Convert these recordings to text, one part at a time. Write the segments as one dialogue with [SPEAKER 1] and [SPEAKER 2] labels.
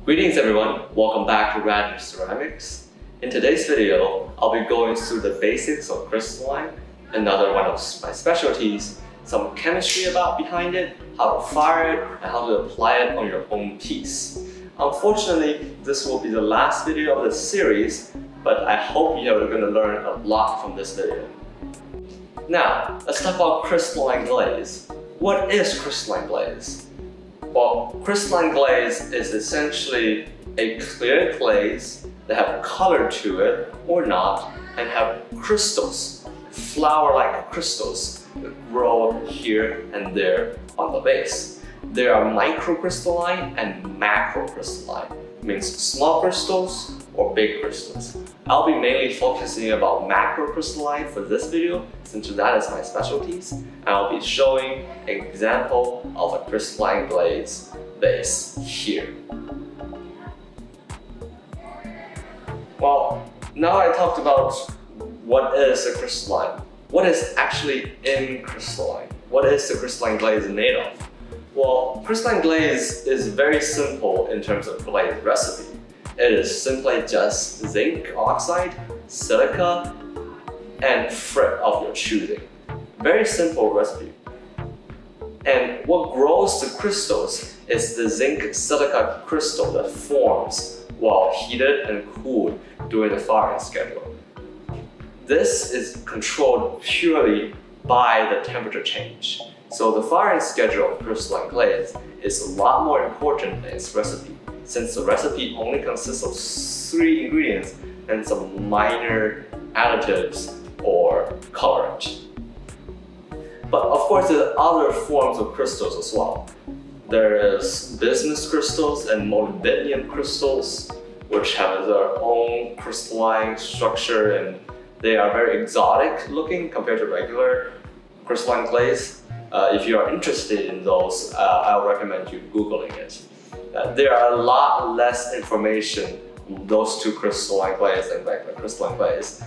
[SPEAKER 1] Greetings everyone, welcome back to Rad Ceramics. In today's video, I'll be going through the basics of crystalline, another one of my specialties, some chemistry behind it, how to fire it, and how to apply it on your own piece. Unfortunately, this will be the last video of the series, but I hope you're going to learn a lot from this video. Now, let's talk about crystalline glaze. What is crystalline glaze? Well, crystalline glaze is essentially a clear glaze that have color to it or not and have crystals, flower-like crystals that grow here and there on the base. There are microcrystalline and macrocrystalline, means small crystals or big crystals. I'll be mainly focusing about macrocrystalline for this video since that is my specialties, and I'll be showing an example of a crystalline glaze base here. Well, now I talked about what is a crystalline. What is actually in crystalline? What is the crystalline glaze made of? Well, crystalline glaze is very simple in terms of glaze recipe. It is simply just zinc oxide, silica, and frit of your choosing. Very simple recipe. And what grows the crystals is the zinc silica crystal that forms while heated and cooled during the firing schedule. This is controlled purely by the temperature change. So the firing schedule of crystalline glaze is a lot more important than its recipe, since the recipe only consists of 3 ingredients and some minor additives or colorant. But of course, there are other forms of crystals as well. There is bismuth crystals and molybdenum crystals, which have their own crystalline structure, and they are very exotic looking compared to regular crystalline glaze. If you are interested in those, I'll recommend you Googling it. There are a lot less information on those two crystalline glaze than regular crystalline glaze.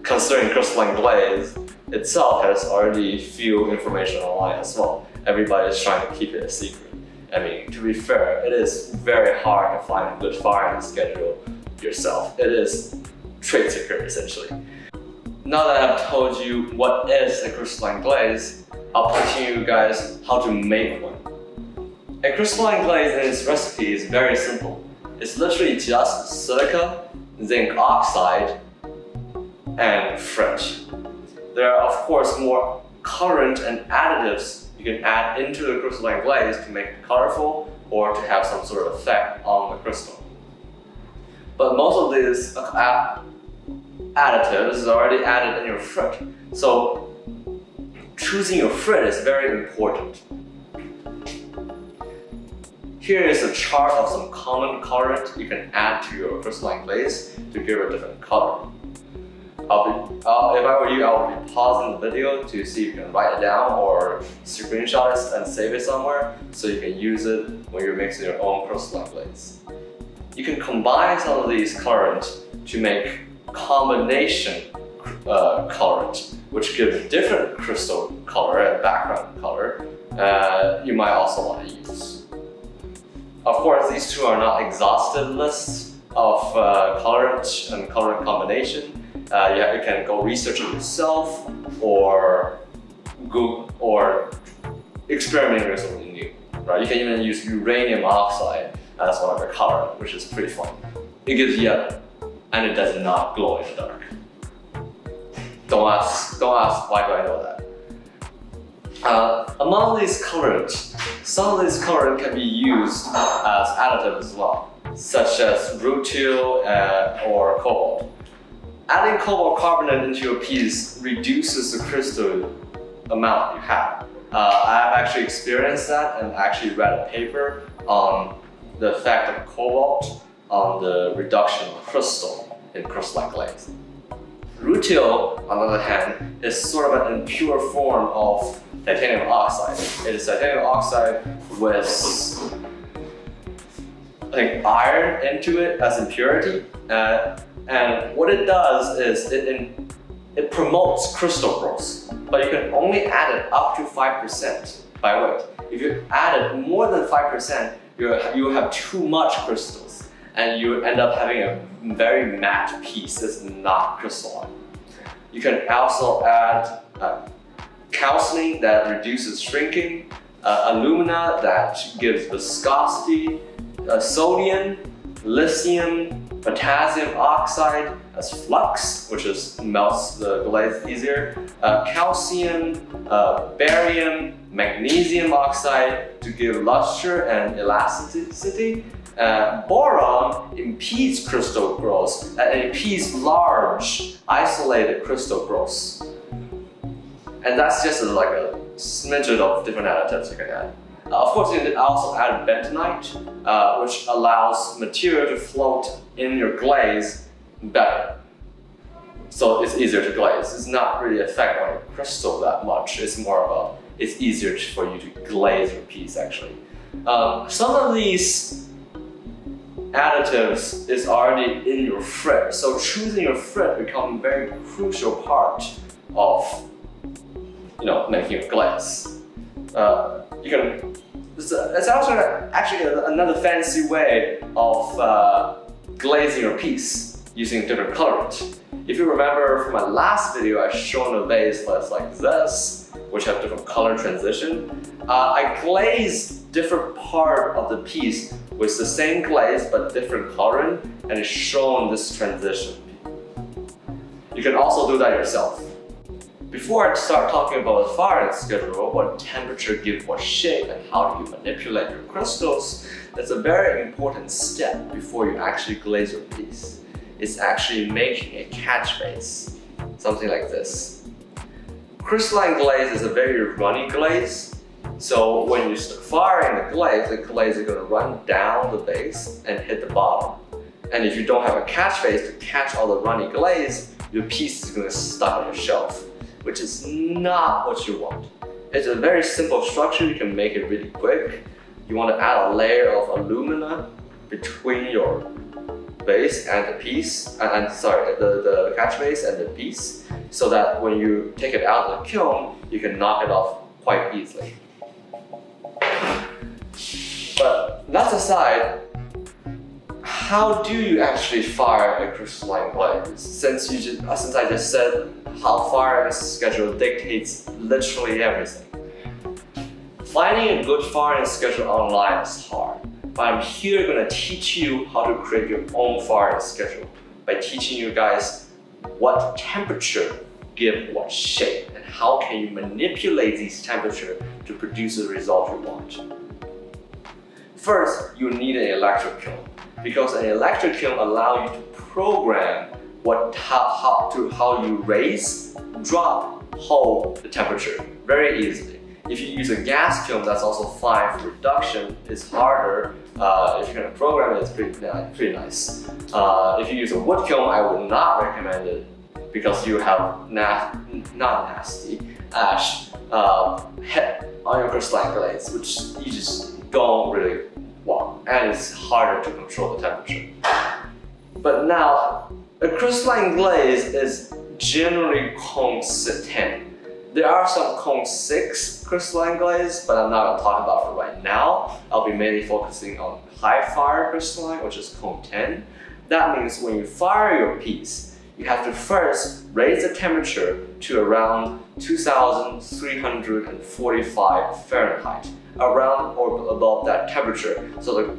[SPEAKER 1] Considering crystalline glaze itself has already few information online as well. Everybody is trying to keep it a secret. I mean, to be fair, it is very hard to find a good firing schedule yourself. It is trade secret essentially. Now that I've told you what is a crystalline glaze, I'll teach you guys how to make one. A crystalline glaze in its recipe is very simple. It's literally just silica, zinc oxide, and frit. There are of course more colorant and additives you can add into the crystalline glaze to make it colorful or to have some sort of effect on the crystal. But most of these additives is already added in your frit. So choosing your frit is very important. Here is a chart of some common colorant you can add to your crystalline glaze to give it a different color. If I were you, I would be pausing the video to see if you can write it down or screenshot it and save it somewhere so you can use it when you're mixing your own crystalline glaze. You can combine some of these colorants to make combination colorant, which gives a different crystal color and background color you might also want to use. Of course, these two are not exhaustive lists of colorant and colorant combination. You can go research it yourself or Google or experiment with something new. Right? You can even use uranium oxide as one of the colorant, which is pretty fun. It gives yellow and it does not glow in the dark. Don't ask why do I know that. Among these colorants, some of these colorants can be used as additives as well, such as rutile or cobalt. Adding cobalt carbonate into your piece reduces the crystal amount you have. I've actually experienced that and actually read a paper on the effect of cobalt on the reduction of crystal in crystalline glaze. Rutile, on the other hand, is sort of an impure form of titanium oxide. It is titanium oxide with, I think, iron into it as impurity. And what it does is it promotes crystal growth, but you can only add it up to 5% by weight. If you add it more than 5%, you have too much crystals, and you end up having a very matte piece that's not crystalline. You can also add calcining that reduces shrinking, alumina that gives viscosity, sodium, lithium, potassium oxide as flux, which melts the glaze easier, calcium, barium, magnesium oxide to give luster and elasticity. Boron impedes crystal growth and impedes large isolated crystal growth. And that's just like a smidgen of different additives you can add. Of course, you can also add bentonite, which allows material to float in your glaze better. So it's easier to glaze. It's not really affect on your crystal that much. It's more about it's easier for you to glaze your piece actually. Some of these additives is already in your frit, so choosing your frit becomes a very crucial part of making a glaze. It's also actually another fancy way of glazing your piece using different colorant. If you remember from my last video, I shown a vase that's like this, which have different color transition. I glazed different part of the piece with the same glaze but different colorant, and it's shown this transition. You can also do that yourself. Before I start talking about the firing schedule, what temperature gives what shape and how do you manipulate your crystals, that's a very important step before you actually glaze your piece. It's actually making a catch base, something like this. Crystalline glaze is a very runny glaze, so when you start firing the glaze is going to run down the base and hit the bottom. And if you don't have a catch base to catch all the runny glaze, your piece is going to stuck on your shelf, which is not what you want. It's a very simple structure, you can make it really quick. You want to add a layer of alumina between your base and the piece, the catch base and the piece, so that when you take it out of the kiln, you can knock it off quite easily. But that aside, how do you actually fire a crystalline glaze? Since I just said how firing schedule dictates literally everything. Finding a good firing schedule online is hard, but I'm here going to teach you how to create your own firing schedule by teaching you guys what temperature give what shape and how can you manipulate these temperatures to produce the result you want. First, you need an electric kiln, because an electric kiln allows you to program how you raise, drop, hold the temperature very easily. If you use a gas kiln, that's also fine for reduction. It's harder. If you're going to program it, it's pretty nice. If you use a wood kiln, I would not recommend it because you have not nasty ash head on your crystalline glaze, which you just don't really want, and it's harder to control the temperature. But now, a crystalline glaze is generally cone 10. There are some cone 6 crystalline glaze, but I'm not going to talk about it right now. I'll be mainly focusing on high fire crystalline, which is cone 10. That means when you fire your piece, you have to first raise the temperature to around 2345 Fahrenheit, around or above that temperature, so the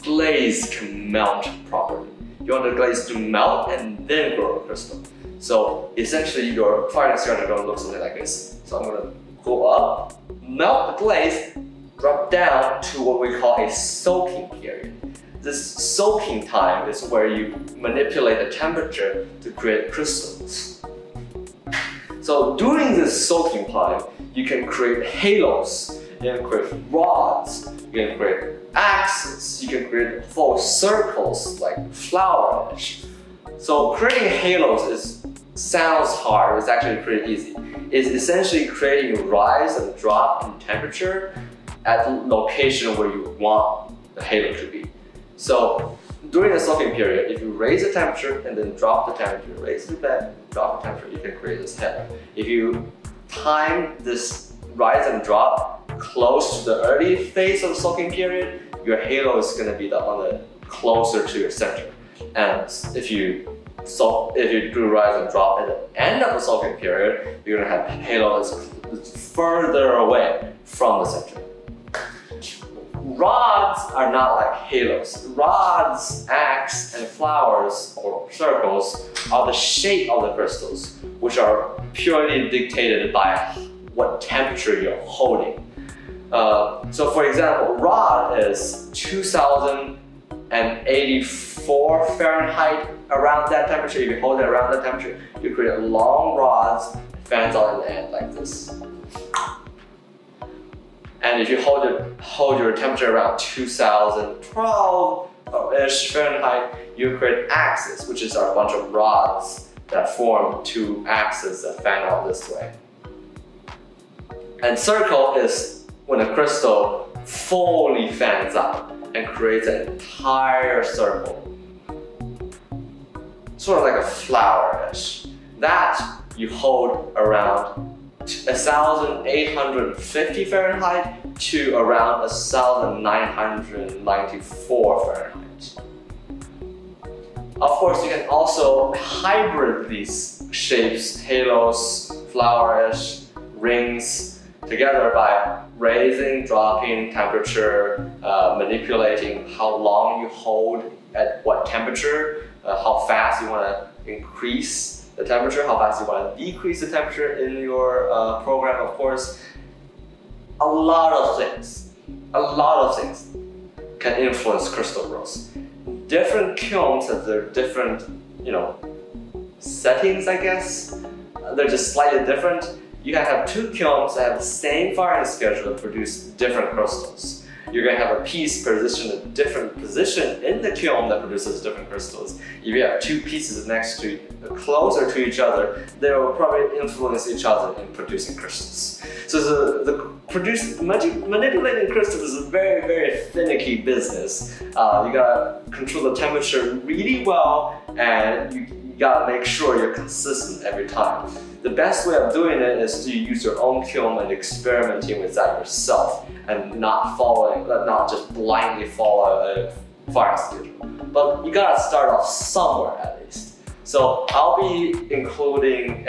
[SPEAKER 1] glaze can melt properly. You want the glaze to melt and then grow a crystal. So essentially your firing schedule is going to look something like this. So I'm going to go up, melt the glaze, drop down to what we call a soaking period. This soaking time is where you manipulate the temperature to create crystals. So during this soaking time, you can create halos, you can create rods, you can create axes, you can create full circles like flower edge. So creating halos sounds hard, it's actually pretty easy. It's essentially creating a rise and drop in temperature at the location where you want the halo to be. So during the soaking period, if you raise the temperature and then drop the temperature, raise it back, drop the temperature, you can create this halo. If you time this rise and drop close to the early phase of the soaking period, your halo is going to be on the closer to your center. And if you do rise and drop at the end of the soaking period, you're going to have halo that's further away from the center. Rods are not like halos. Rods, arcs, and flowers or circles are the shape of the crystals, which are purely dictated by what temperature you're holding. So for example, rod is 2084 Fahrenheit, around that temperature. If you hold it around that temperature, you create long rods, fans out in the end like this. And if you hold your temperature around 2012-ish Fahrenheit, you create axes, which is a bunch of rods that form two axes that fan out this way. And circle is when a crystal fully fans out and creates an entire circle. Sort of like a flower-ish. That you hold around 1850 Fahrenheit to around 1994 Fahrenheit. Of course, you can also hybrid these shapes, halos, flower-ish, rings, together by raising, dropping temperature, manipulating how long you hold at what temperature, how fast you want to increase the temperature, how fast you want to decrease the temperature in your program, of course. A lot of things can influence crystal growth. Different kilns have their different, settings, I guess. They're just slightly different. You can have two kilns that have the same firing schedule that produce different crystals. You're going to have a piece positioned in a different position in the kiln that produces different crystals. If you have two pieces closer to each other, they will probably influence each other in producing crystals. So manipulating crystals is a very, very finicky business. You gotta control the temperature really well, and you gotta make sure you're consistent every time. The best way of doing it is to use your own kiln and experimenting with that yourself, and not just blindly follow a fire schedule. But you gotta start off somewhere at least. So I'll be including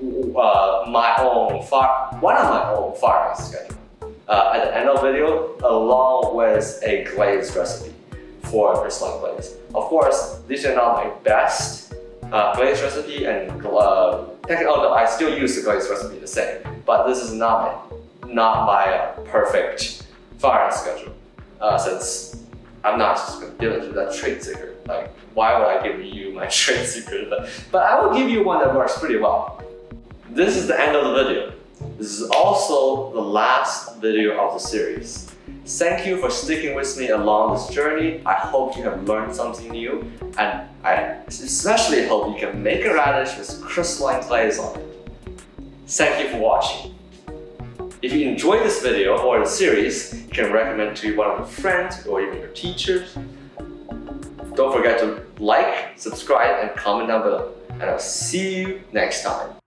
[SPEAKER 1] one of my own firing schedule at the end of the video, along with a glaze recipe for crystalline glaze. Of course, these are not my best glaze recipe, and I still use the glaze recipe the same, but this is not my perfect firing schedule, since I'm not just going to give it that trade secret. Like, why would I give you my trade secret? But I will give you one that works pretty well. This is the end of the video. This is also the last video of the series. Thank you for sticking with me along this journey. I hope you have learned something new, and I especially hope you can make a radish with crystalline glaze on it. Thank you for watching. If you enjoyed this video or the series, you can recommend to one of your friends or even your teachers. Don't forget to like, subscribe, and comment down below. And I'll see you next time.